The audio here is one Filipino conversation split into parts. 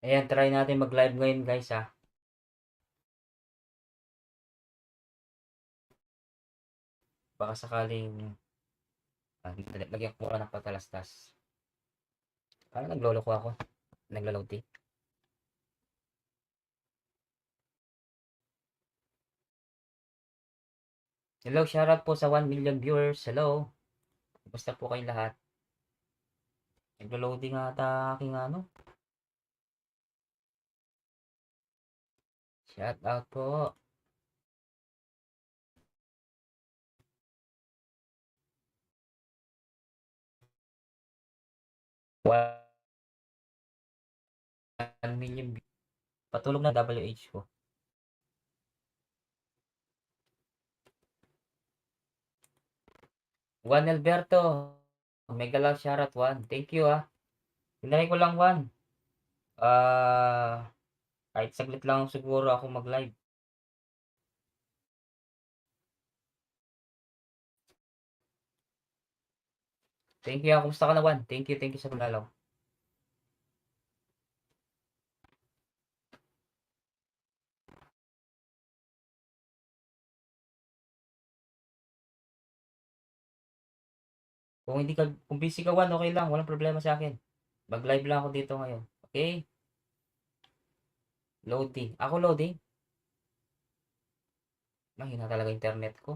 Ayan, try natin mag-live ngayon guys ha. Baka sakaling lagyan ko muna ng patalastas. Parang nagloloko ako. Naglo-load eh. Hello, shoutout po sa 1 million viewers. Hello. Basta po kayong lahat. Naglo-loading ata aking ano. Shoutout po. One million views. Patulog na WH ko. Juan Alberto. Mega love shoutout Juan. Thank you ah. Pinay ko lang Juan. Kahit saglit lang siguro ako mag-live. Thank you ah. Kumusta ka na Juan? Thank you sa pagdalaw. Kung busy ka Juan, okay lang. Walang problema sa akin. Mag-live lang ako dito ngayon. Okay? Loading. Ako loading? Mahina talaga internet ko.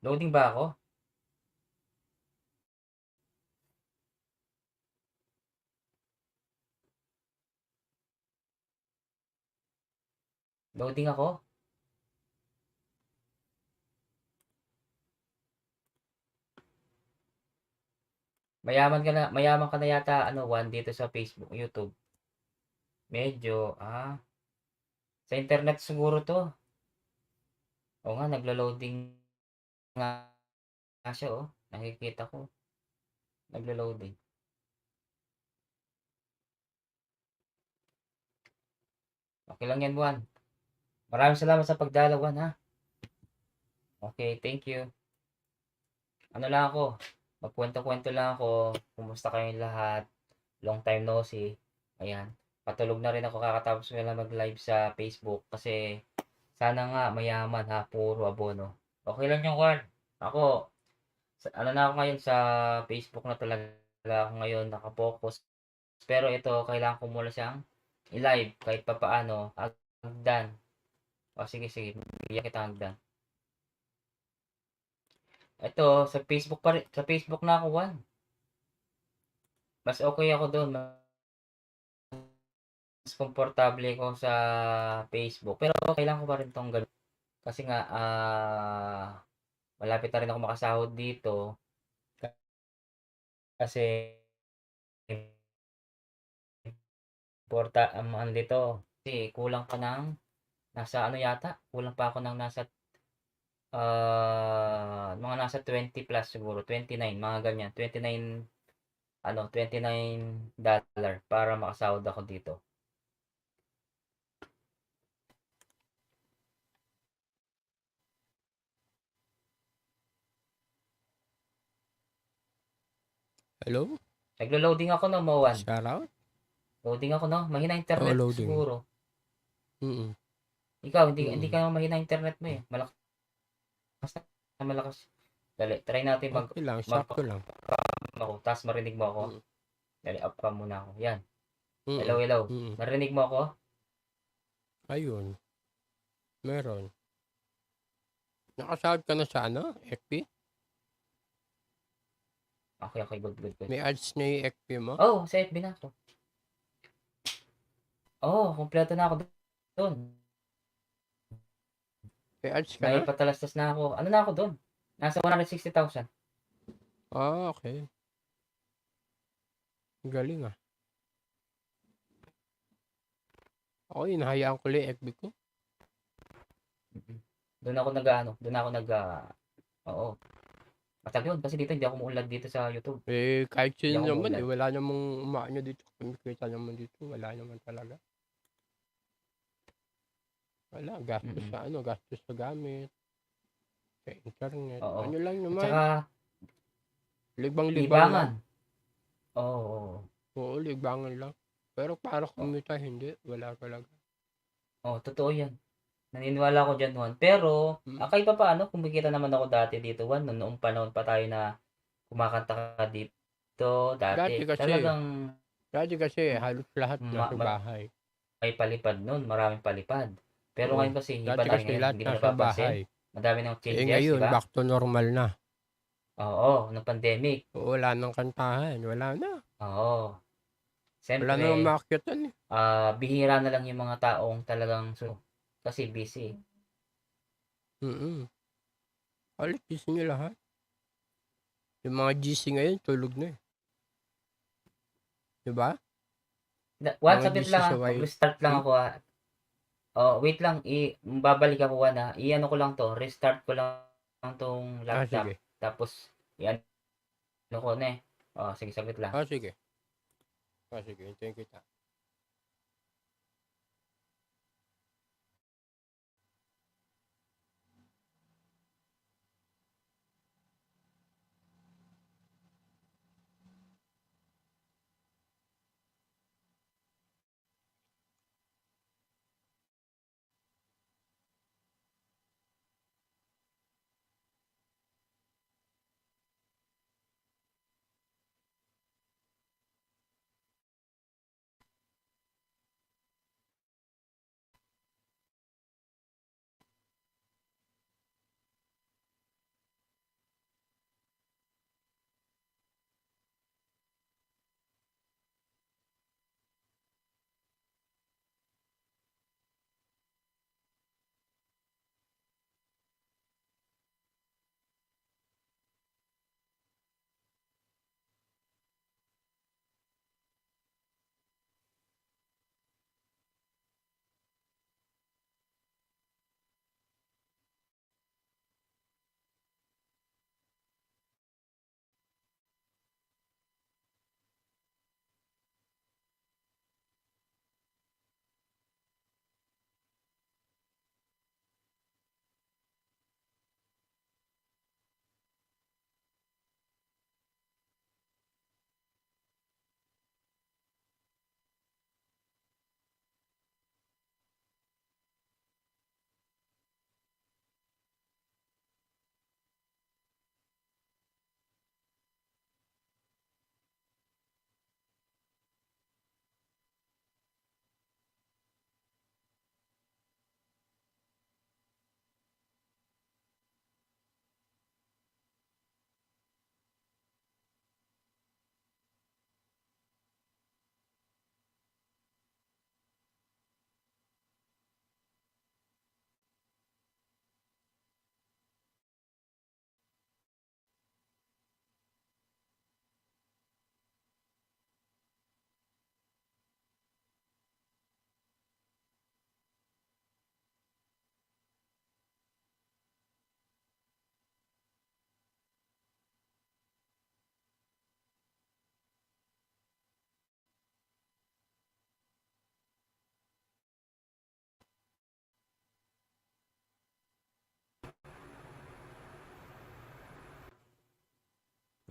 Loading ba ako? Loading ako? Mayaman ka na yata, ano, Juan, dito sa Facebook, YouTube. Medyo, sa internet siguro to. Oo nga, naglo-loading nga siya, oh. Nakikita ko. Naglo-loading. Okay lang yan, Juan. Maraming salamat sa pagdalaw, Juan, ha? Okay, thank you. Ano lang ako, magkwento-kwento lang ako. Kumusta kayong lahat? Long time no see. Ayan. Patulog na rin ako kakatapos ko lang mag-live sa Facebook kasi sana nga mayaman ha, puro abono. Okay lang yung Juan. Ako, ano na ako ngayon sa Facebook na talaga ako ngayon nakapokus. Pero ito, kailangan ko muna siyang i-live kahit papaano. Hagdan. O sige, bigyan kita hagdan. Ito, sa Facebook pa rin, sa Facebook na ako, Juan. Mas okay ako doon. Mas komportable ko sa Facebook. Pero kailangan ko pa rin tong ganun. Kasi nga, malapit na rin ako makasahod dito. Kasi, ano dito, kasi kulang pa ng, nasa ano yata, kulang pa ako ng nasa, mga nasa 20 plus siguro, 29, mga ganyan, 29, ano, $29 para makasahod ako dito. Hello? Naglo-loading ako no, Moan. Shout out? Loading ako no, mahina Oo, internet ko loading. siguro. Mm. Ikaw, hindi Mm. ka mahina internet mo eh. Malakas na malakas. Dali, try natin Okay lang, mag sakto lang. ako, tapos marinig mo ako. Mm. Dali, up ka muna ako. Yan. Hello, Mm. hello. Mm. Marinig mo ako? Ayun, meron. Nakasahod ka na sa ano, FB? Okay, good. May ads na yung FB mo? Oh, sa FB na ako. Oh, kompleto na ako doon. May ads ka May na? patalastas na ako. Ano na ako doon? Nasa 160,000. Okay. Galing ah. Ako, hinahayaan ko lang yung FB ko. Doon ako oo. Matag yun kasi dito hindi ako umuunlad dito sa YouTube. Eh, kahit Hindi sino ako naman eh, umuunlad. wala namang umaano dito. Kumikita naman dito, wala naman talaga. Wala, gastos Mm. sa ano, gastos sa gamit, sa internet. Oo. Ano lang At naman, saka libang-libang lang. libangan. Oo, Oo, libangan lang. Pero para kumita hindi, wala talaga. totoo 'yan. Naniniwala ako diyan, Juan. Pero, Mm. kahit papaano kumikita naman ako dati dito, Juan, noong panahon pa tayo na kumakanta ka dito Dati dati. kasi Talagang dati kasi halos lahat ma nasa ma bahay. may palipad nun, maraming palipad. Pero Oo, ngayon kasi iba dati na rin kasi ngayon, lahat hindi mo nasa napapansin? bahay. Madami ng Eh, changes, 'di ngayon ba? back to normal na. Oo, nung pandemic. Oo, wala ng kantahan, wala na. Oo. Wala na Siyempre, umakyatan, eh. bihira na lang yung mga taong talagang kasi busy. Mm. Halos gising na lahat. Yung mga GC ngayon tulog na, eh, 'di ba? Juan, Mga saglit GC lang, sa mag-restart lang hmm? ako, Oh, wait lang, babalik ako, Juan, i-ano ko lang 'to, restart ko lang 'tong laptop. Sige. Tapos i-ano ko na, eh. Sige, saglit lang. Sige. Sige, hintayin kita.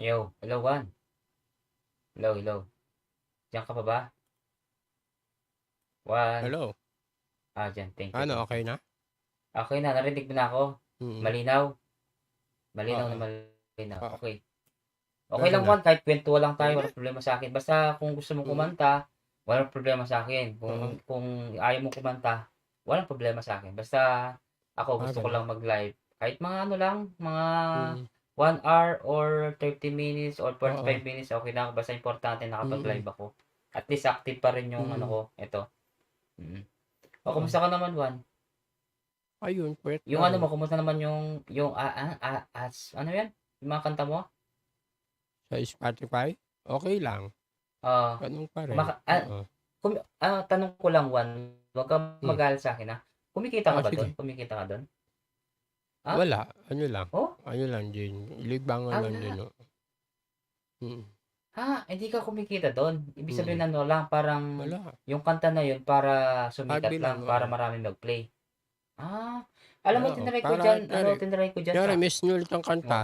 Yo, hello, Juan. Hello, hello. Diyan ka pa ba? Juan. Hello? Diyan. Thank you, Ano, thank you. okey na? Okay na, narinig mo na ako? Mm. Malinaw? Malinaw na Oo, malinaw. oo. Okay. Okay Puwede lang, na. Juan, kahit kuwentuhan lang tayo, Sige. walang problema sa akin. Basta kung gusto mong Mm. kumanta, walang problema sa akin. Oo. Kung ayaw mong kumanta, walang problema sa akin. Basta ako gusto ko Gano'n. lang mag-live. Kahit mga ano lang, mga Mm. 1 hour or 30 minutes or Oo. 45 minutes, okay na ako. Basta importante Mm. nakapag-live ako. At least active pa rin yung ano Mm. ko, ito. Mm. Oo. Kumusta ka naman, Juan? Ayun, puyat Yung ano lang. mo, kumusta naman ano yan? Yung mga kanta mo? Sa Spotify, okey lang. Ah, Gano'n pa rin. kumaka Oo. tanong ko lang, Juan, wag kang Hmm. magalit sa'kin, kumikita ka ba dun? Sige. Kumikita ka dun? Ah? Wala, Oh, ano lang din, libangan lang din, wala. oo. Mm. Hindi ka kumikita dun? Ibig sabihin Mm. ano lang, parang Wala, yung kanta na yun para sumikat hobby lang, lang, para oo. maraming mag-play? Alam mo Oo, tinry ko para diyan ano, kunyari tinry ko diyan kunyari sa may sinulit kang oh, kanta,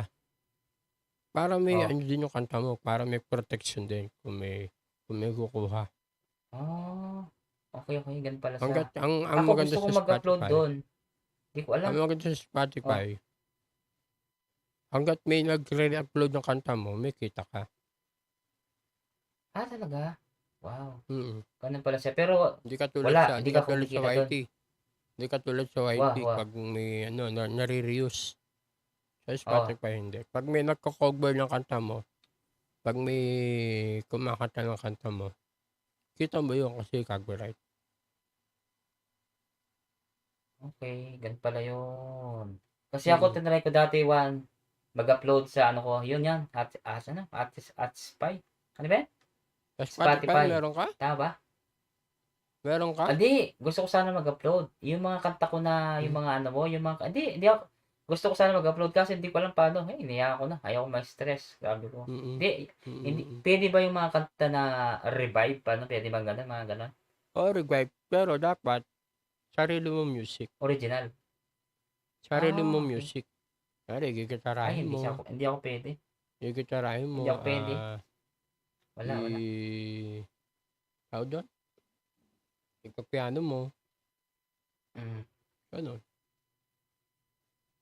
para may Oh. ano din yung kanta mo, para may protection din kung may kukuha. Ah, okay, okay, ganun pala siya. Hangga't ang Ako maganda gusto sa kong mag-upload Spotify, do'n, 'di ko ang alam. maganda sa Oh, Spotify, hangga't may nagre-re-upload ng kanta mo, may kita ka. talaga? Wow, Mm. gano'n pala siya. Pero wala, Hindi hindi ka katulad sa kumikita do'n? YT. Hindi katulad sa YT Wah, wah, 'pag may ano nare-reuse. Sa oh, Spotify hindi. 'Pag may nagko-cover ng kanta mo, 'pag may kumakanta ng kanta mo, kita mo yun kasi copyright. okey, gano'n pala 'yun. Kasi ako Mm. tinry ko dati mag-upload sa ano ko, 'yun 'yan, ano, Atspy, ano ba 'yan? Sa Spotify Spotify, meron ka? tama ba? Meron ka? Hindi, gusto ko sana mag-upload. Yung mga kanta ko na, yung Hmm, mga ano mo, yung mga, hindi ako, gusto ko sana mag-upload kasi hindi ko alam paano. Eh, hinayaan ko na. Ayaw ko ma-stress. Sabi ko. mm. Hindi, Mm. pwede ba yung mga kanta na revive? Paano? Pwede ba ganun? Mga ganun? Oo, revive. Pero dapat sarili mong music. Original. Sarili mong Okay. music. Kunyari Ay, gigitarahin mo, hindi ako pwede. gigitarahin Hindi mo, ako pwede. Wala, wala. tawag dun? Ika-piano mo, Mm, gano'n.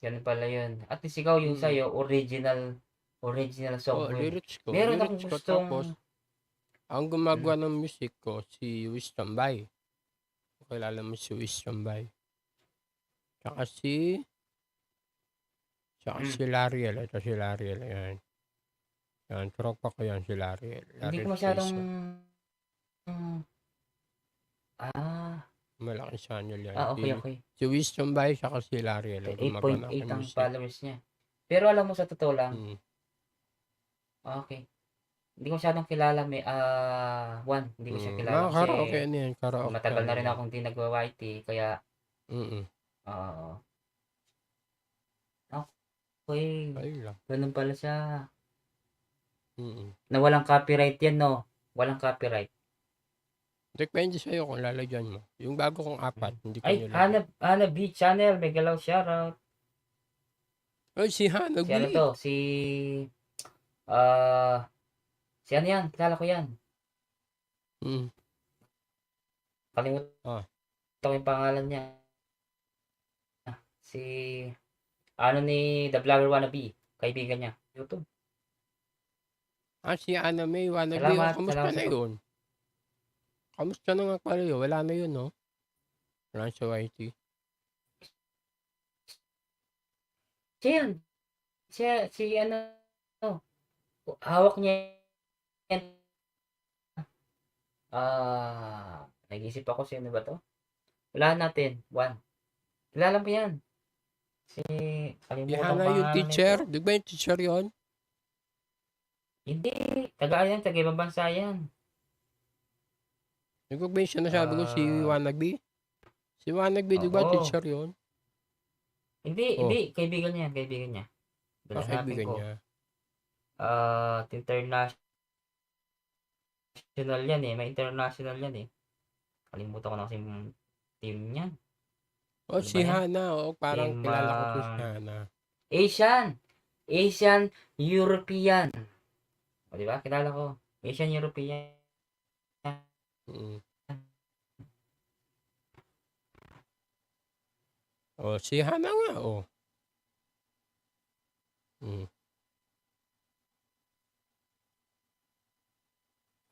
ganun pala yun. At least ikaw yung Mm. sa'yo, original Oo, software. Meron akong lyrics ko tapos gustong, ang mm, gumagawa ng music ko si Wiz Tambay. Kung kilala mo si Wiz Tambay. Tsaka mm, si Lariel. Ito si Lariel. Ayan. Yan, tropa ko yan si Lariel. hindi ko Lariel masyadong, Quezon. mm, ah, Malaking channel yan. okay, okay. Si Wiz Tambay tsaka si Lariel ang gumagawa ng 8.8 aking ang music. followers niya. Pero alam mo sa totoo lang, Mm. okay. Hindi ko masyadong kilala hindi ko siya kilala Mga kasi karaoke ano yan. Karaoke matagal ano na rin yan. akong hindi nagwa-YT kaya Mm. oo. Okey, Ayun lang. gano'n pala siya. Mm. Na walang copyright 'yan 'no? Walang copyright. Depende sa'yo kung lalagyan mo. Yung bago kong apat, Hmm. hindi ko Ay, nilagyan. Hana B channel, may galaw shoutout. Ay, si Hana Si B. ano 'to, ah, si ano 'yan, kilala ko 'yan. Mm. Kalimutan Ah. ko yung pangalan niya. Si ano ni The Vlogger Wannabe, kaibigan niya, YouTube. Si Ana May Wannabe. Oh, Salamat, kamusta salamat na sa yun? Kamusta na nga pala yun? Wala na yun, no? Wala na sa YT. siya 'yan, si ano, hawak niya 'yan, nag-iisip ako sino ba 'to? Hulaan natin, kilala mo 'yan, si Si kalimutan ko Hana yung pangalan teacher. nito. Di ba yung teacher yun? Hindi, taga ibang bansa 'yan. Di ba yung sinasabi ko si Ah, Wannabe? Si Wannabe, di ba oo. teacher yun? Hindi, Oh, kaibigan niya. Hanapin kaibigan ko. niya. International 'yan, eh, may international 'yan, eh. Kalimutan ko na kasi yung team niyan. Oh, Ano si ba 'yan? Hana. Oo, parang Team, kilala ko to si Hana. Asian, European. Oh, 'di ba kilala ko, Asian European. Mm. Oh, si Hana nga, oh. Mm.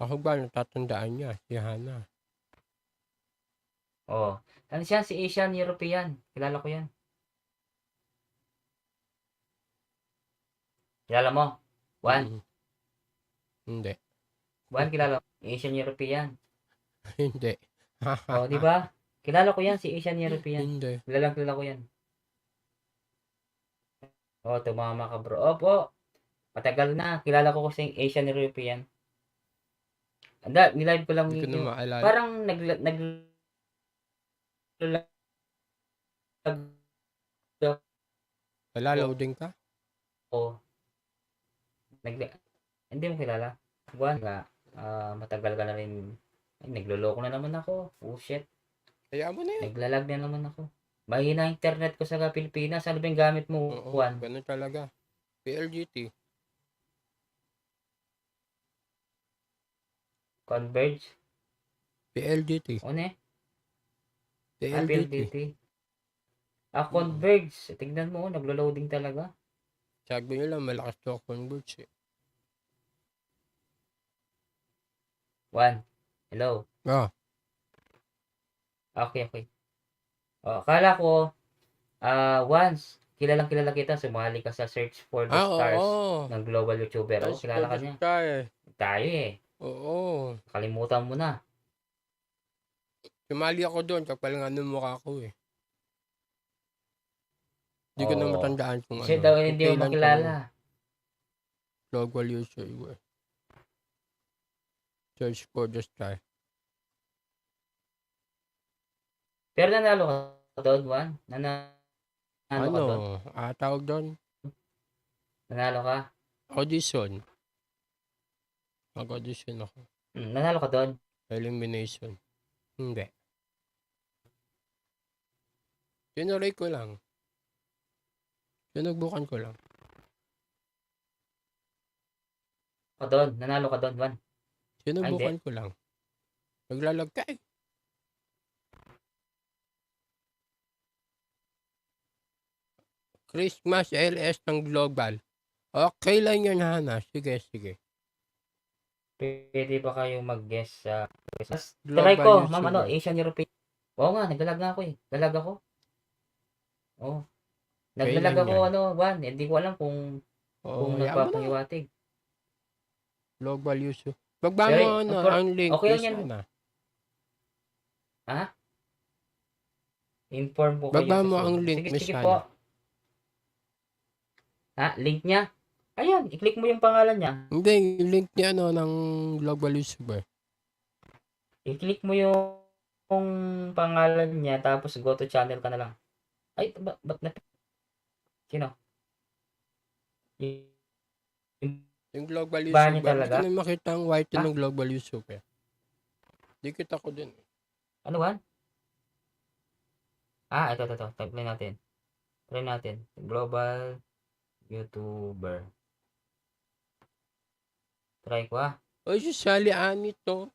Ako ba natatandaan niya, si Hana. Oh, ano siya, si Asian European, kilala ko 'yan. Kilala mo? Juan, Mm. Hindi. Kilala mo? Asian European. Hindi. Oh, 'di ba? Kilala ko 'yan, si Asian European. Hindi. Kilala ko 'yan. Oh, tumama ka bro. Opo, matagal na. Kilala ko kasi Asian European. Nilive ko lang Hindi ko na yung, maalala. parang Wala, loading ka? ako, hindi mo kilala? Buwan nga, matagal ka na rin. Ay, nagloloko na naman ako. Oh shit, Hayaan mo na yun. naglalag na naman ako. Mahina internet ko sa Pilipinas. Ano ba yung gamit mo, Oo, Juan? ganun talaga. PLDT. Converge. PLDT. O ne? PLDT. PLDT. Converge. Tignan mo, naglo-loading talaga. Sabi nila malakas to converge eh. Juan. Hello. Okay. Akala ko, once, kilala kita, sumali ka sa Search for the Stars Oo. ng global YouTuber. Search Kilala for ka the niya. Star eh. Tayo eh. Oo. Kalimutan mo na. Sumali ako doon kapal nga nung mukha ko eh. Hindi ko na Oo. matandaan kung Kasi ano. daw Kung hindi mo kailan makilala. global user eh. Search for the Star. Pero nanalo ka doon, Juan? Nanalo ka doon? Tawag doon? Nanalo ka? Audition. Mag-audition ako. Nanalo ka doon? Elimination. Hindi. Tinuloy ko lang. Sinugbukan ko lang. Nanalo ka doon, Juan? Sinubukan ko lang. Naglalag ka eh. Christmas LS ng Global. Okay lang yun, Hana. Sige. Pwede ba kayong mag-guest sa Christmas? Global Try ko, YouTuber. ma'am, Asian European. Oo nga, naglalag nga ako eh. Lalag ako. Oo. Naglalag Kailan ako, yan? Juan. Hindi ko alam kung nagpapahiwatig. Global user. Bagba Pero, mo ang link. okay lang yan. Sana. Ha? Inform ko kayo Bagba sa mo Zoom. ang link, Sige Miss po. Hana. Link niya? Ayan, i-click mo yung pangalan niya. Hindi, yung link niya ng Global User. I-click mo yung pangalan niya, tapos go to channel ka na lang. Ay, ba't na? Sino? Yung Global Ba User. niya Hindi talaga? ko na makita ang white ng Global User. Di kita ko din. Ano ba? Ito. Try natin. Global YouTuber. Try ko Oy, si Sally Annie to.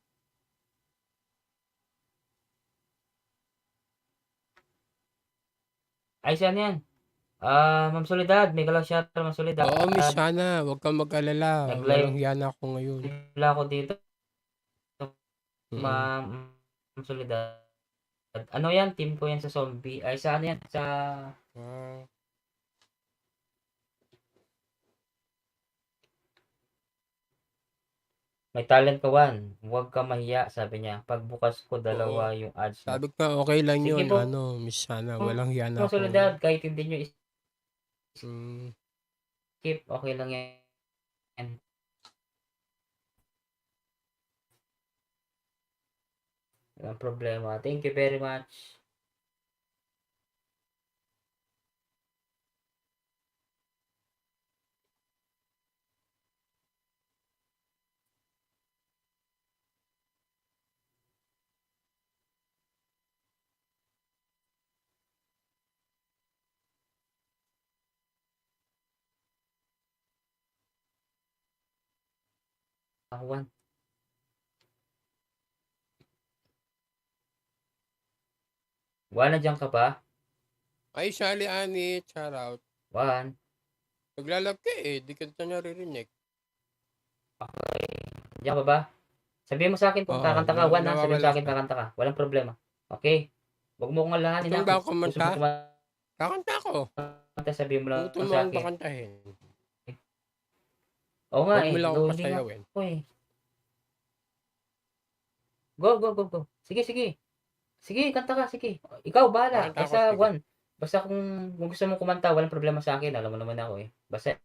Ay, saan yan? Ma'am Soledad. May galaw siya, Ma'am Soledad. Oo, Miss Hana. Huwag kang mag-alala. Nag-live. Walang hiyana ako ngayon. Wala ako dito. Ma'am Soledad. Ano yan? Team ko yan sa zombie. Ay, saan yan? Sa... May talent ka, Juan. Huwag ka mahiya, sabi niya. Pagbukas ko, dalawa yung ads mo. Sabi ko, okay lang Sige yun. po. Miss Hana. Walang hiyana Ma'am ako. Soledad, kahit hindi nyo Mm. skip, okay lang yan. Walang problema. Thank you very much. Juan. Juan, nandiyan ka ba? Ay, Sally Annie. Shout out. Juan. Naglalag ka eh. Di ka naririnig. Okay. Nandiyan ka ba? Sabihin mo sa akin kung kakanta ka, Juan, ha? Sabihin mo sa akin kakanta ka. Walang problema. Okay? Huwag mo kong alahanin, ha? Gusto mo ba Gusto mo kumanta? Kakanta ko. kumanta, sabihin mo lang Gusto mo sa akong akin. pakantahin. Oo nga Huwag mo lang akong loading pasayawin. ako eh. Go. Sige, kanta ka, sige. Ikaw, bahala. Kakanta ako, Basta, sige. Juan. Basta kung gusto mo kumanta, walang problema sa akin. Alam mo naman ako eh. Basta,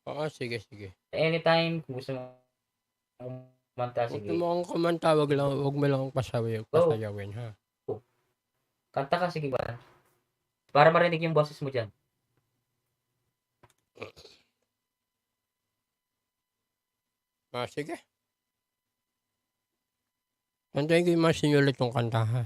Oo, sige. anytime, kung gusto mo kumanta, Gusto sige. mo akong kumanta, wag mo lang akong pasayawin, ha? Kanta ka, sige ba? Para marinig yung boses mo dyan. Sige. Kantahin ko yung mga sinulat yung kanta, ha?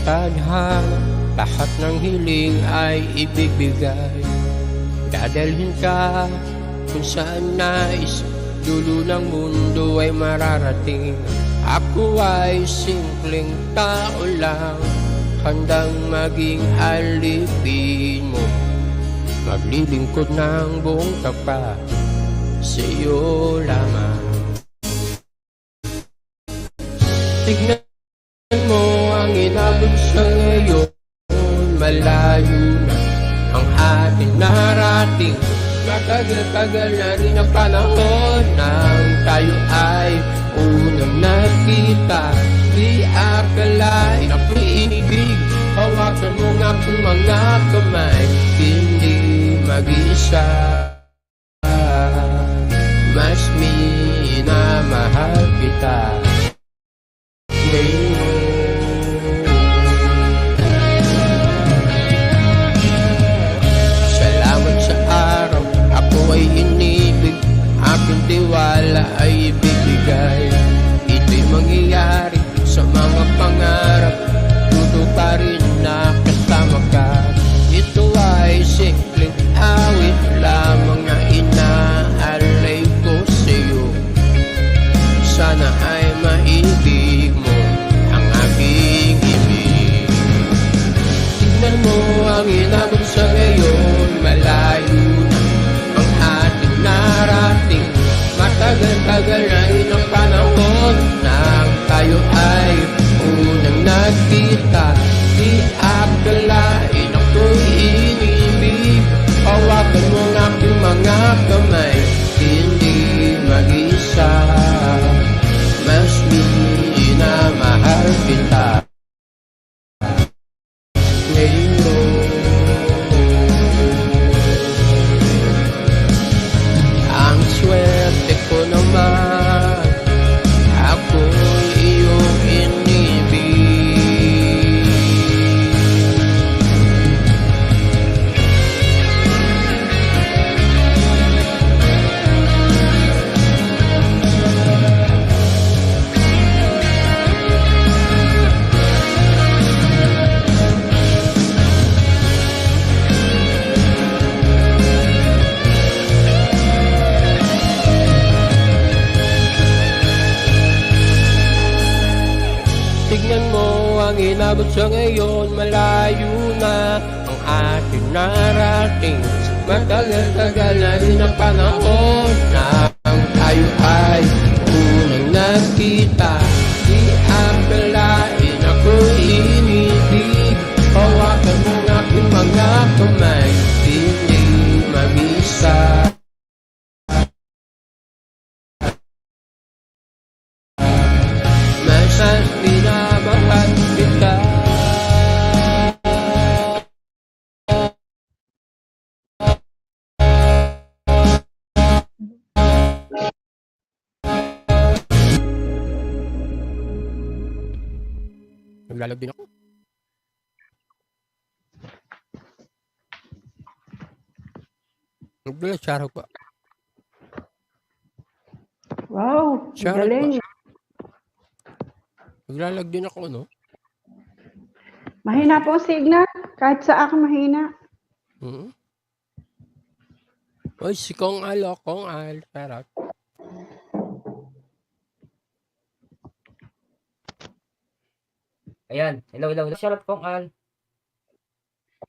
tadhana, lahat ng hiling ay ibibigay. Dadalhin ka kung saan nais, dulo ng mundo ay mararating. Ako ay simpleng tao lang, handang maging alipin mo. Maglilingkod ng buong tapat sa'yo lamang. Tignan mo ang inabot sa ngayon, malayo na ang ating narating. Matagal-tagal na rin ang panahon nang tayo ay unang nagkita. Di akalain ako'y inibig, hawakan mo nga aking mga kamay. Hindi mag-isa, mas minamahal kita ngayon. Salamat sa araw ako ay inibig, aking tiwala ay ibibigay. Ito'y mangyayari sa mga pangarap, tuto pa rin na kasama ka. Ito ay simpleng awit lamang na inaalay ko sa'yo. Sana ay maibig mo ang aking ibig. Tignan mo ang inabot sa ngayon, malayo na ang ating narating. Matagal-tagal na rin ang panahon nang tayo ay unang nagkita. Di akalain ako'y inibig, hawakan mo ang aking mga kamay. Hindi mag-isa, mas minamahal kita ngayon. Ang swerte ko naman, ako'y iyong inibig. Tignan mo ang inabot sa ngayon, malayo na ang ating narating. Matagal-tagal na rin ang panahon nang tayo ay unang nagkita. Di akalain ako'y inibig, hawakan mo ang aking mga kamay. Hindi mag-isa, mas minamahal kita. Naglalag din ako. Naglalag siya pa. Wow, Shoutout galing. Naglalag din ako, no? Mahina po ang signal. Kahit sa akin mahina. Mm-hmm. Oy, si Kong Al, Kong Al. Shoutout. Ayan. Hello, hello, hello. Shoutout Kong Al.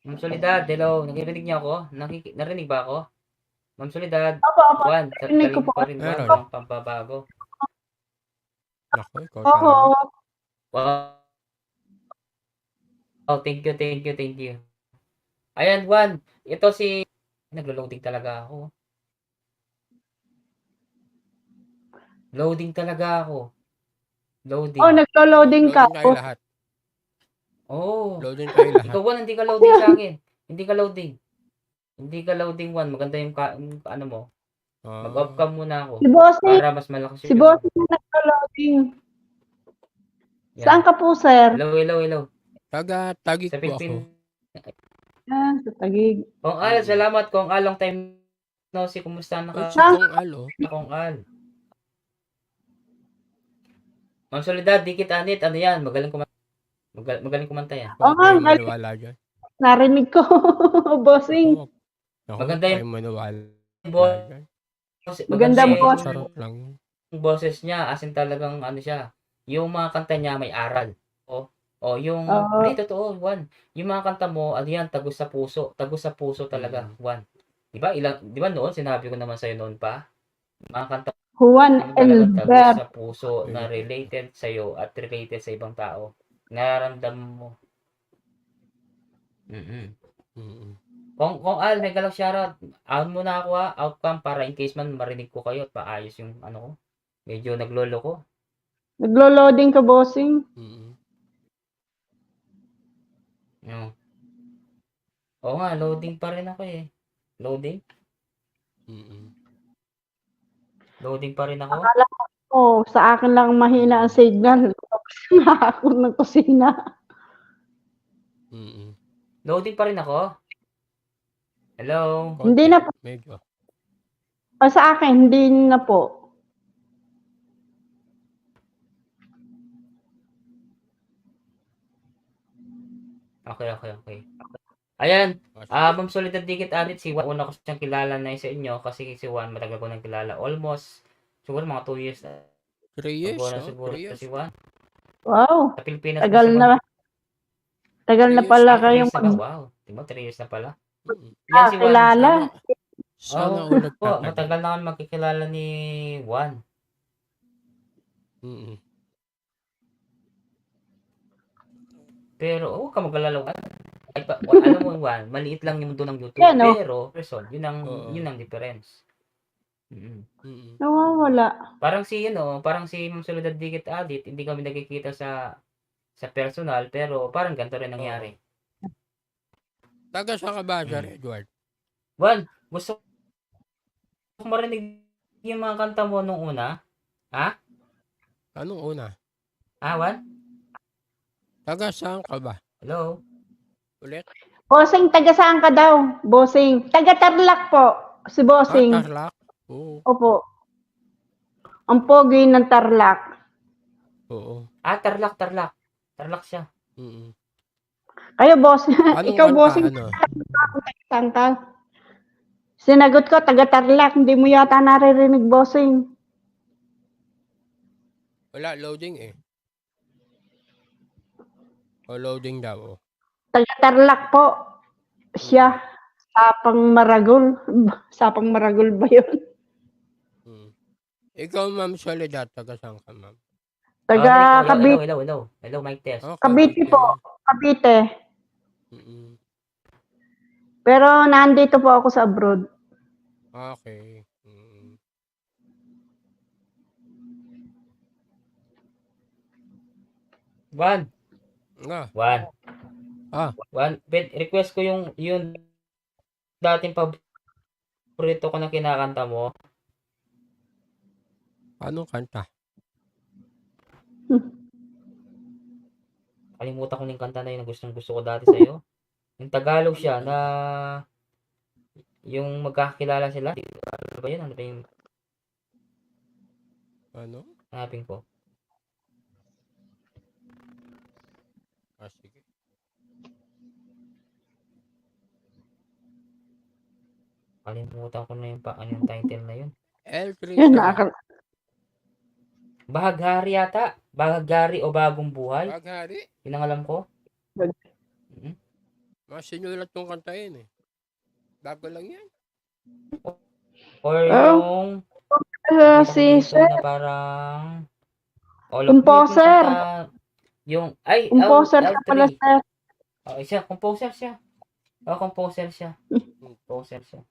Ma'am Soledad, hello. Narinig niyo ako? Narinig ba ako? Ma'am Soledad, Opo, opo. Juan, Narinig ko galing po. pa rin Juan, Meron. walang pampabago. Ako, ikaw Oo. talaga. Wow. Oh, thank you, thank you, thank you. Ayan, Juan. Ito si... Naglo-loading talaga ako. Loading talaga ako. Loading. Oh, naglo-loading ka. Loading tayo lahat. Oh. Loading tayo lahat. Ikaw, Juan, hindi ka loading sa akin. Hindi ka loading. Hindi ka loading, Juan. Maganda yung ano mo. Ah, Mag-off ka muna ako. Si Bossy. Para mas malakas Si yung... Bossy na naglo-loading. Yan. Saan ka po, sir? Hello, hello, hello. Taga-tagig Sa po ako. Pilipin. Yan, sa Taguig. Kong Al, salamat. Kong Al, long time no si. Kumusta na Oy, ka? si Kong Al, oh. Kong Al. Ma'am Soledad, di kita anit. Ano yan? Magaling kumain. Magaling kumanta yan. Oo Huwag nga, kayong maniwala dyan. narinig ko, bossing. Naku, naku, huwag Maganda yung kayong maniwala boses, dyan. maganda Maganda yung boss. Charot lang yun. boses niya, as in talagang ano siya, yung mga kanta niya may aral. O yung, Oo. hindi, totoo, Juan. Yung mga kanta mo, ano yan, tagos sa puso talaga, Juan. Di ba noon, sinabi ko naman sa'yo noon pa, mga kanta Juan mo talagang tagos Elber. sa puso na related sa'yo at related sa ibang tao. Nararamdaman mo. Mm. Mm-mm. Kung Al, may galak shoutout, out muna ako ha, outcome para in case man marinig ko kayo at paayos yung ano ko. Medyo naglolo ko. Naglo-loading ka, bossing. Mm-mm. Mm. Oo nga, loading pa rin ako eh. Loading? Mm-mm. Loading pa rin ako? Akala ko, sa akin lang mahina ang signal. Ako ng kusina. Mm-mm. Loading pa rin ako? Hello? Hindi Konti, na po. medyo. O, sa akin, hindi na po. Okay. Ayan, Sige. Ma'am Soledad Dikit Adit, si Juan, una ko siyang kilala na sa inyo kasi si Juan matagal ko nang kilala. Almost, siguro mga 2 years na 3 years, ago na ha? siguro 3 years. si Juan. Wow. Sa Pilipinas na Tagal si Juan. na. Tagal 3 na years pala na. 3 kayong years na ba? Wow. Di ba, 3 years na pala. Mm-mm. Yan si Juan. kilala. Sana Oo all po, nagtatagal. matagal na kami magkikilala ni Juan. Mm-mm. Pero, huwag ka mag-alala, Juan. Alam mo, Juan, maliit lang yung mundo ng YouTube. Yan, oh. Pero, person, Oo. yun ang difference. Mm-mm. Nawawala. Parang si Ma'am Soledad Dikit Adit, hindi kami nagkikita sa personal, pero parang ganito rin nangyari. Taga saan ka ba, Sir Mm. Edward? Juan, gusto ko marinig yung mga kanta mo nung una. Ha? Anong una? Juan? Taga saan ka ba? Hello? Ulit? Bossing, taga saan ka daw? Bossing. Taga Tarlac po. Si Bossing. Tarlac? Oo. Opo. Ang pogi ng Tarlac. Oo. Tarlac. Tarlac siya. Mm-mm. Kayo, boss. Anong Ikaw, kanta? bossing. Ano? Saan ka? Sinagot ko, taga Tarlac. Hindi mo yata naririnig, bossing. Wala, loading eh. O loading daw. Oh. Taga Tarlac po. Siya. Sapang Maragol. Sapang Maragol ba yun? Mm. Ikaw, Ma'am Soledad, taga saan ka, Ma'am? Taga Cavite. Hello, mic test. Oh, Cavite po. Cavite. Mm-mm. Pero nandito po ako sa abroad. Okay. Mm-mm. Juan, request ko yung dating paborito ko na kinakanta mo. Anong kanta? Kalimutan ko na yung kanta na yun na gustong-gusto ko dati sa'yo. Yung Tagalog siya na yung magkakilala sila. Ano ba yun? Ano ba yung Ano? hanapin ko? Sige. Kalimutan ko na yung title na yun. L3 Yun, Bahaghari yata. Bahaghari o Bagong Buhay. Baghari? Yun ang alam ko. Mas sinulat yung kanta yun eh. Bago lang yan. Or yung nakita ko si dito Sir. na parang Composer. Composer ka pala, L3. Sir. Composer siya. Composer siya.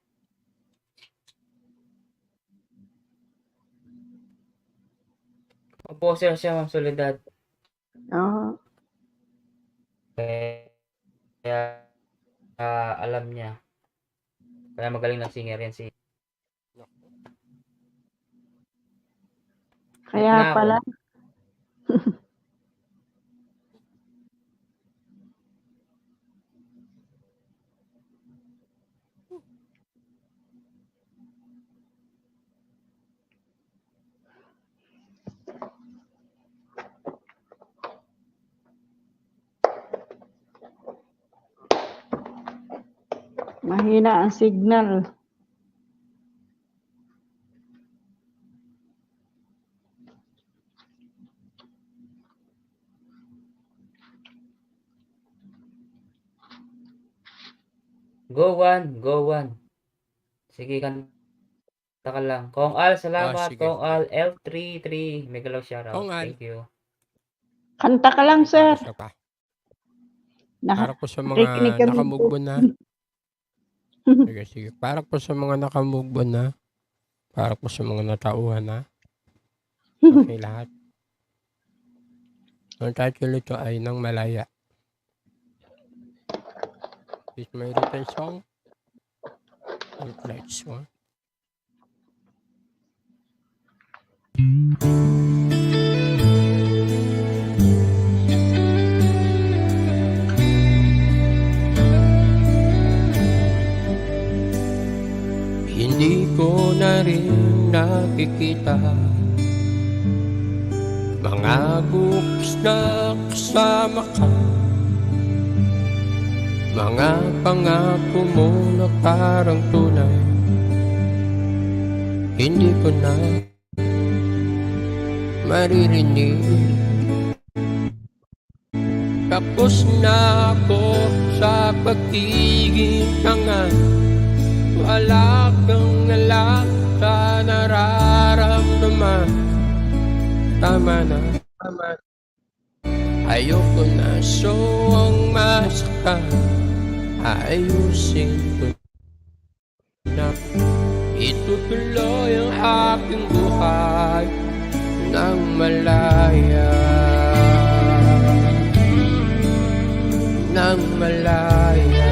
Composer siya, Ma'am Soledad. Oo. Kaya alam niya. Kaya magaling na singer yan si. Kaya pala. Mahina ang signal. Go one, go one. Sige, kanta ka lang. Kong Al, salamat. sige. Kong Al, L33. Mega love shoutout. Kong Al. Thank you. Kanta ka lang, sir. Isa pa. Naka- Para po sa mga nakikinig kami nakamove on na. Sige. Para po sa mga nakamove on na. Para po sa mga natauhan na. Okay, lahat. Ang title ito ay Nang Malaya. This is my written song. I'll play this one. Hindi ko na rin nakikita mga books na kasama ka, mga pangako mo na parang tunay. Hindi ko na maririnig. Tapos na ako sa pagiging tanga. Wala kang alam sa nararamdaman. Tama na. Ayoko na ang masaktan. Ayusin ko na. Itutuloy ang aking buhay nang malaya. Nang malaya.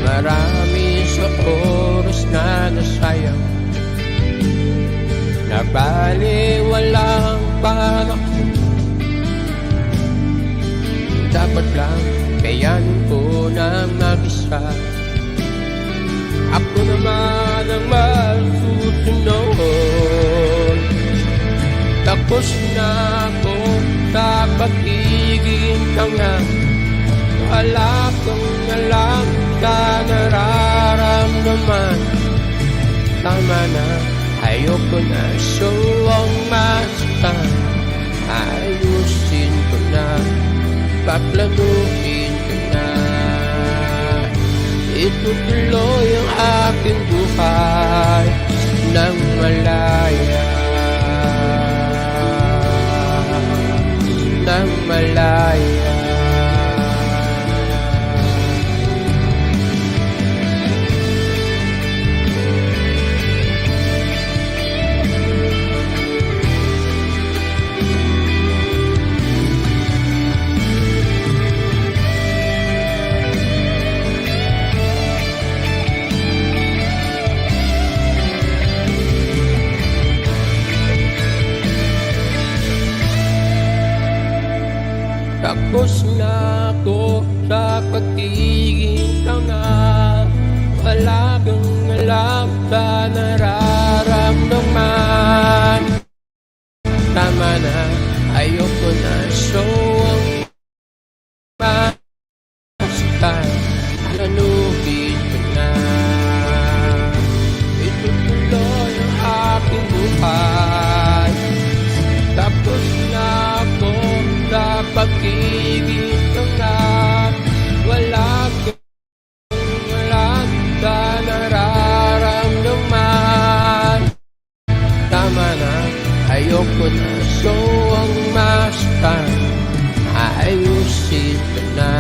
Marami sa oras na nasayang, na bali walang parang. Dapat lang kayanin ko na mag-isa. Ako naman ang masusunod. Tapos na ako sa pagiging tanga. Wala kang alam sa nararamdaman. Tama na, ayoko na ang masaktan. Ayusin ko na, paplanuhin ko na. Itutuloy ang aking buhay nang malaya. Nang malaya. Tapos na ako sa pagiging tanga. Wala kang alam sa nararamdaman. Tama na, ayoko na ang masaktan. Planuhin ko na. Itutuloy ang aking buhay. Tapos na ako sa pagiging tanga. Wala kang alam sa nararamdaman. Tama na, ayoko na ang masaktan. Ayusin ko na,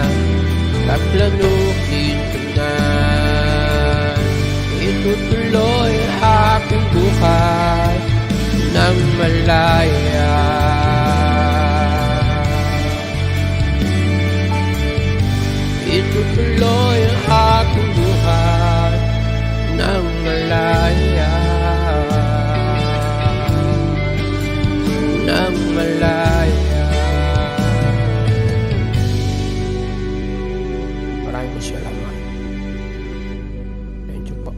paplanuhin ko na. Itutuloy ang aking buhay nang malaya. Itutuloy ang aking buhay nang malaya. Nang malaya. Maraming salamat. Thank you po.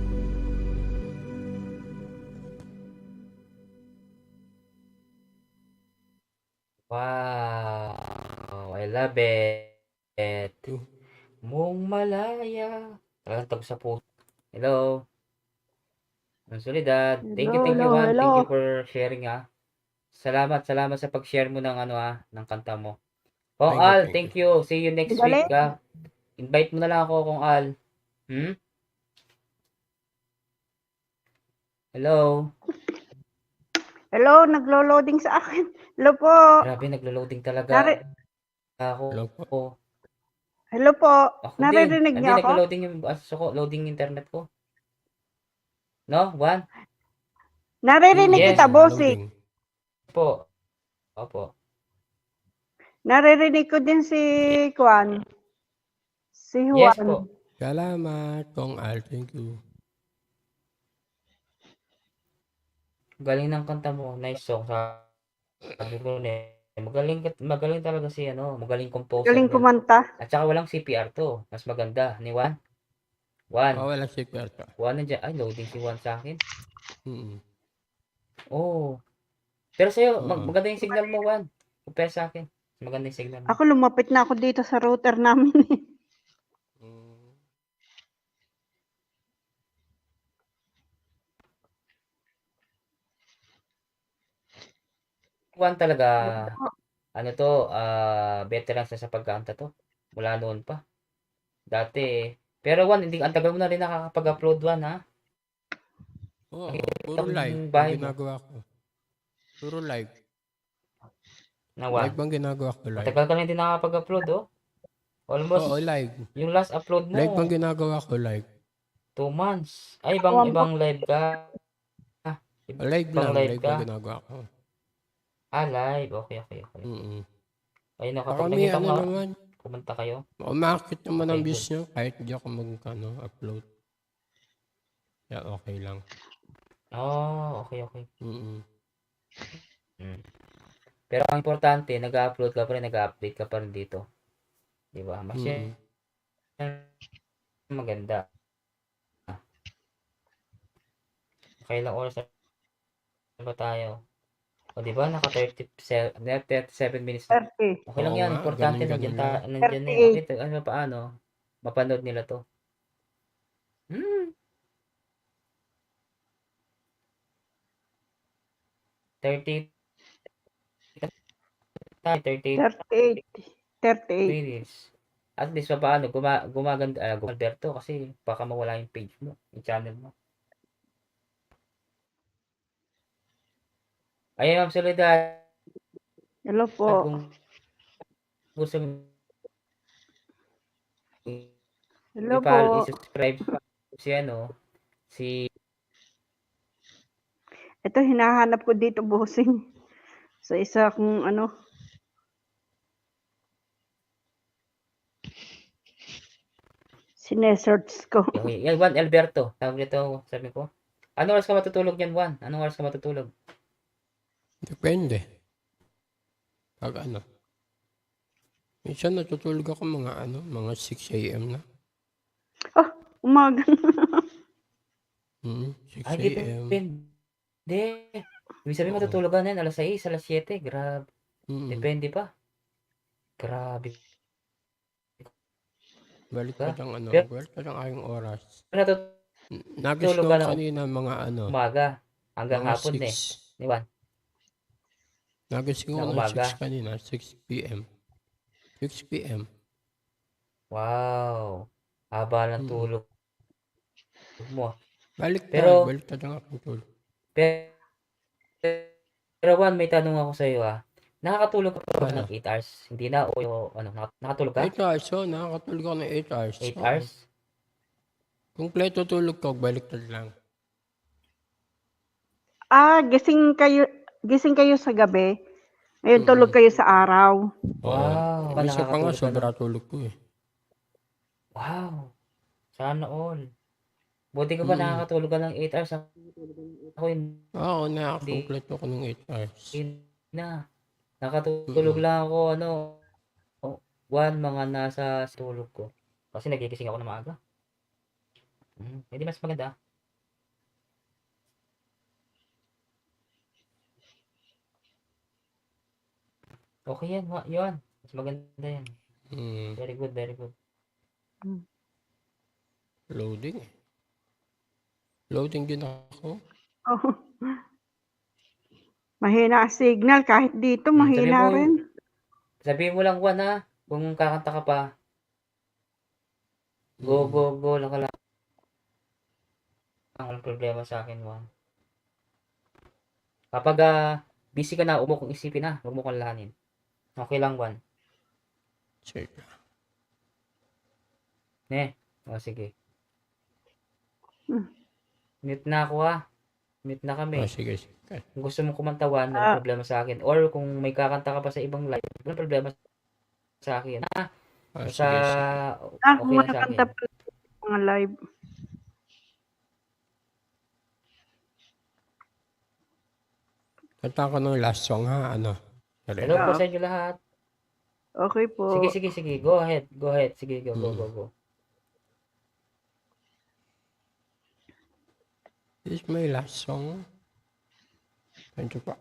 love it. Mm. Mong malaya. Talagang tag sa puso. Hello. Ang solidad. Thank you, Hello, Juan. hello. Thank you for sharing, ha. Salamat sa pag-share mo ng ano, ng kanta mo. Kung Thank you, Al, thank thank you. you. See you next week, Galing. ha. Invite mo na lang ako, kung Al. Hmm? Hello. Hello, naglo-loading sa akin. Hello po. Grabe, naglo-loading talaga Nari- Hello ako. po. Hello po. Ako din. Naririnig Hindi, niyo ako? naglo-loading yung loading internet ko. No, Juan? Naririnig Yes. kita, bossy. Loading. Po. Opo. Naririnig ko din si Juan. Si Yes Juan. po. Salamat, Kong Al. Thank you. Galing ng kanta mo. Nice song. Sabi ko na magaling talaga si magaling composer Galing yan. kumanta. At saka walang CPR to. Mas maganda. Ni Juan? Juan. Wala si Kwerta. Juan nandiyan. Ay, loading si Juan sa akin. Mm. Oh. Pero sa'yo, Oo. maganda yung signal mo, Juan. Compare sa akin. Maganda yung signal mo. Ako lumapit na ako dito sa router namin. Mm. Juan talaga, veteran sa pagkanta to. Mula noon pa. Dati. Pero Juan, hindi, ang tagal mo na rin nakakapag-upload, Juan, ha? Oo, Nakikita puro ko live yung ang bahay mo. ginagawa ko. Puro live. Na Juan. Live ang ginagawa ko, live. Matagal ka na hindi nakakapag-upload, oh. Almost, Oo, live. yung last upload mo, Live ang ginagawa ko, live. 2 months. Ay, Juan po. ibang live ka. Live Ibang lang, live live ang ka. ginagawa ko. Live. Okay. Mm. Ayun, Saka kapag may nakita ano ko, naman, kumanta kayo. umakit naman ang Okay, views nyo kahit hindi ako upload. Yeah, okay lang. Oh, okay. Mm. Mm. Pero ang importante, nag-upload ka pa rin, nag-update ka pa rin dito. Di ba? Mas Mm. maganda. Kailang oras na ba tayo? O, di ba? Naka 37 minutes na. 30. Okay lang Oo yan. nga, Importante, ganun lang. nandyan na yan. 38. Okay, ano paano? Mapanood nila to. 30, 38 38. 38. minutes. At least pa paano, gumaganda, Alberto, kasi baka mawala yung page mo, yung channel mo. Ayun, Ma'am Soledad, Hello po. kung gusto mo Hello po. i-subscribe si Ito, hinahanap ko dito, bossing. Sa isa kong sinesearch ko. yan, Juan Alberto. Sabi ko. Anong oras ka matutulog yan, Juan? Anong oras ka matutulog? Depende. Pag ano. Minsan natutulog ako mga 6 a.m. na. Oh, umaga. 6 Ay, a.m. depende. Ibig sabihin Oo. matutulog ka na yan, alas 6, alas 7. Grabe. Mm. Depende pa. Grabe. Balik Ka? ka ng Pero balik ka ng aking oras. natutulog Nagising ka ako na kanina mga umaga hanggang mga hapon 6. Di ba? Nagising Na ako ng umaga. 6 kanina, 6 p.m. 6 p.m. Wow. Haba ng Mm. tulog mo. Balik Pero, ng aking tulog. pero Juan, may tanong ako sa iyo, Nakakatulog ka ba Ano? ng 8 hours? Hindi na o nakatulog ka? 8 hours, nakakatulog ako ng 8 hours. 8 Oo. hours? Kumpleto tulog ko, baliktad lang. Gising kayo sa gabi. Ngayon tulog kayo sa araw. Oo. Wow. Minsan pa nga, Nakakatulog ka sobra tulog ko eh. Wow. Sana all. Buti ka pa Mm. nakakatulog ka ng 8 hours. Ako Oo, nakakakumpleto ko ng 8 hours. na. Nakatulog lang ako, mga nasa tulog ko. Kasi nagigising ako ng maaga. Hindi mas maganda. Okay yan, yun. Mas maganda yan. Very good, very good. Loading eh. Loading din ako. Oh. Mahina ang signal. Kahit dito, mahina rin. Sabihin mo lang, Juan, ha? Kung kakanta ka pa. Go, go, go lang ka lang. Ang problema sa akin, Juan. Kapag busy ka na, huwag mo kong isipin na. Huwag mo kong lahanin. Okay lang, Juan. Sige. O, sige. Mute na ako, ha? Mute na kami. Sige. Kung gusto mong kumantawan, walang problema sa akin. Or kung may kakanta ka pa sa ibang live, walang problema sa akin. Basta, okay lang sa akin. Kanta pa mga live. Kanta ko ng last song ha, ano? Hello po sa inyo lahat. Okay po. Sige. Go ahead. Sige, go. This is my last song. Thank you pa.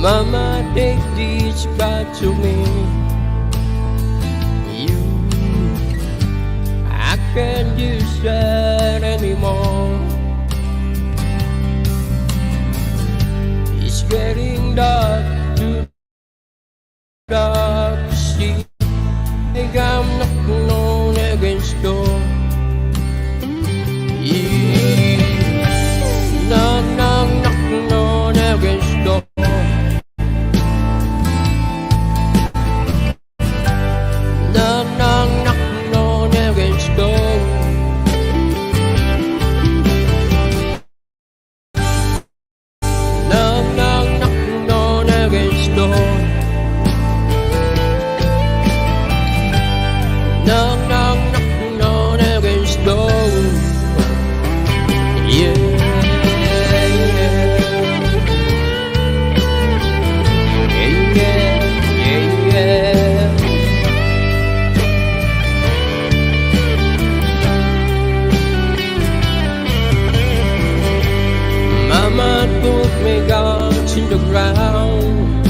Mama, take this back to me. I can't use that anymore. It's getting dark to dark to see. Think I'm knocking on against door. Knocking on against door. Knocking on against door. Knocking on against door. Knocking on against door. Yeah. Mama put me guns in the ground.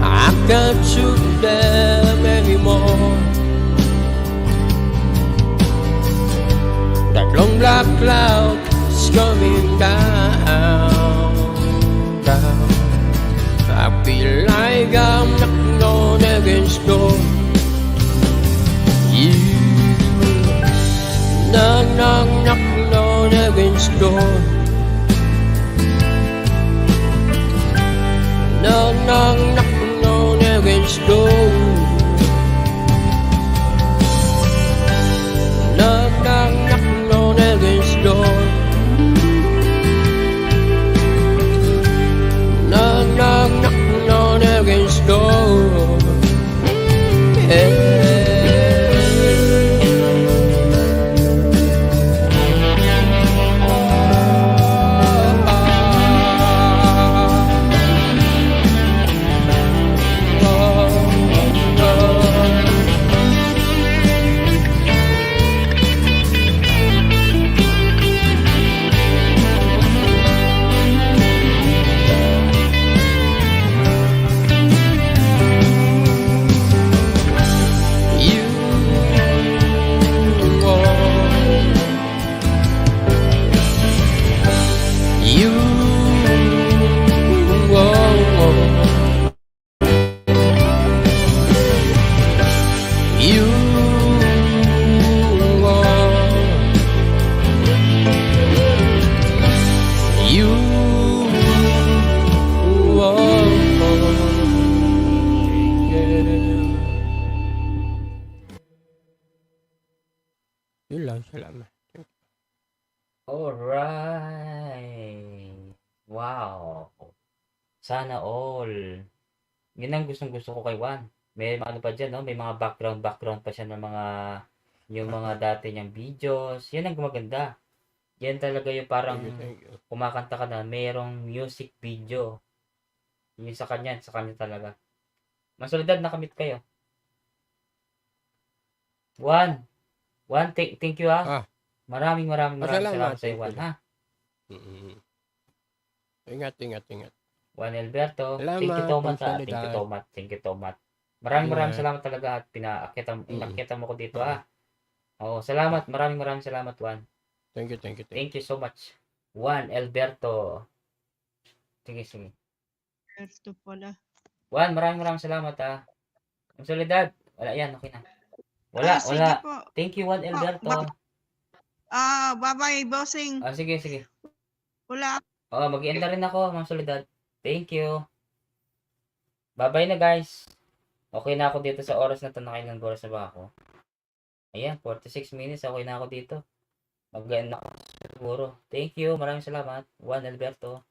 I can't shoot them anymore. That long black cloud is coming down. I feel like I'm knocking on against door. Knocking on against door. Knocking on against door. Knocking on against door. Knocking on against door. Yeah. Yun lang, salamat. Alright. Wow. Sana all. Yun ang gustong-gusto ko kay Juan. May ano pa dyan, no? May mga background pa siya ng mga, yung mga dati niyang videos. Yan ang gumaganda. Yan talaga yung parang Thank you. kumakanta ka na, mayroong music video. Yun sa kanya talaga. Masolidad, nakamit kayo. Juan, thank you Ah. Maraming salamat Salamat, sa iyo, thank Juan, you. ha? Mm. Ingat. Juan Alberto, Salamat, thank you, Tomat, ha? Ma'am Soledad. Thank you, Tomat. Maraming Ingat. salamat talaga at inakyatan mo ko dito, Oo. ha? Oo, salamat. Maraming salamat, Juan. Thank you. Thank you so much. Juan Alberto. Sige. Alberto pala. Juan, maraming salamat, ha? Ang Soledad, wala yan, okay na. Wala. Sige po. Thank you, Juan Alberto. Bye-bye, bossing. Sige. Wala. Mag-i-end na rin ako, Ma'am Soledad. Thank you. Bye-bye na, guys. Okay na ako dito sa oras na ito. Nakailang oras na ba ako? Ayan, 46 minutes. Okay na ako dito. Mag-end na ako siguro. Thank you. Maraming salamat. Juan Alberto.